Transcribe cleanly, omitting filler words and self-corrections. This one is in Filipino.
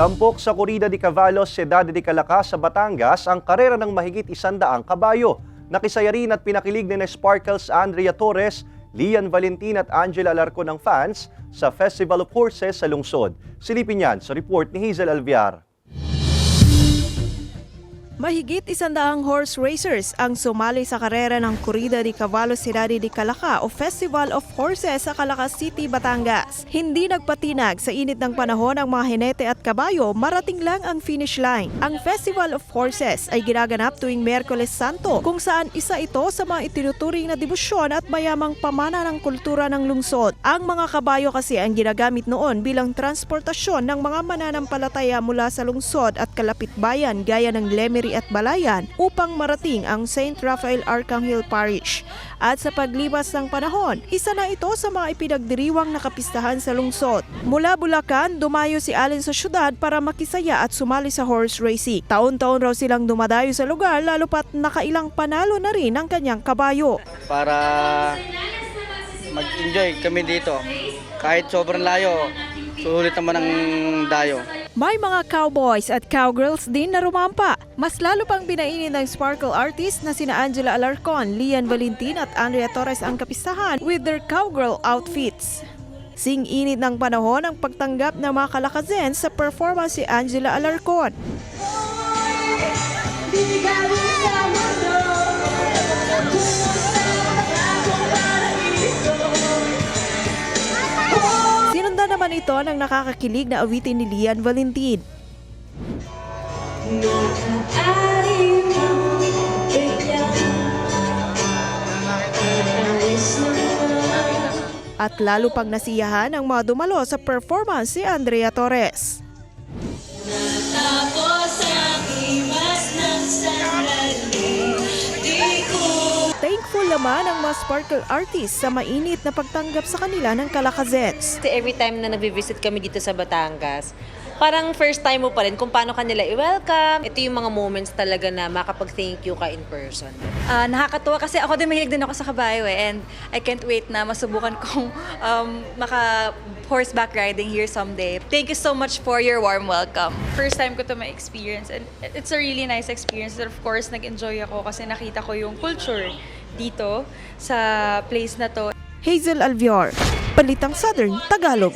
Tampok sa Corrida de Cavallos, Ciudad de Calaca sa Batangas ang karera ng mahigit 100 kabayo. Nakisaya rin at pinakilig ni Sparkles Andrea Torres, Lian Valentin at Angela Alarcon ng fans sa Festival of Horses sa lungsod. Silipin yan sa report ni Hazel Alviar. Mahigit 100 horse racers ang sumali sa karera ng Corrida de Cavallos Ciudad de Calaca o Festival of Horses sa Calaca City, Batangas. Hindi nagpatinag sa init ng panahon ang mga hinete at kabayo, marating lang ang finish line. Ang Festival of Horses ay ginaganap tuwing Miyerkules Santo kung saan isa ito sa mga itinuturing na debosyon at mayamang pamana ng kultura ng lungsod. Ang mga kabayo kasi ang ginagamit noon bilang transportasyon ng mga mananampalataya mula sa lungsod at kalapit bayan gaya ng Lemery at Balayan upang marating ang St. Raphael Arcangel Parish. At sa paglipas ng panahon, isa na ito sa mga ipinagdiriwang nakapistahan sa lungsod. Mula Bulacan, dumayo si Allen sa syudad para makisaya at sumali sa horse racing. Taon-taon raw silang dumadayo sa lugar lalo pat nakailang panalo na rin ang kanyang kabayo. Para mag-enjoy kami dito. Kahit sobrang layo, sulit naman ang dayo. May mga cowboys at cowgirls din na rumampa. Mas lalo pang binainin ng sparkle artist na sina Angela Alarcon, Lian Valentin at Andrea Torres ang kapistahan with their cowgirl outfits. Sing-init ng panahon ang pagtanggap ng mga Calacazens sa performance si Angela Alarcon. Sinundan naman ito ng nakakakilig na awitin ni Lian Valentin. At lalo pang nasiyahan ang mga dumalo sa performance si Andrea Torres. Thankful naman ang mga sparkle artists sa mainit na pagtanggap sa kanila ng Calacazens. Every time na nag-visit kami dito sa Batangas, parang first time mo pa rin kung paano kanila i-welcome. Ito yung mga moments talaga na makapag-thank you ka in person. Nakakatuwa kasi ako din mahilig din ako sa kabayo and I can't wait na masubukan kong horseback riding here someday. Thank you so much for your warm welcome. First time ko to ma-experience and it's a really nice experience. And of course, nag-enjoy ako kasi nakita ko yung culture dito sa place na to. Hazel Alviar, Balitang Southern, Tagalog.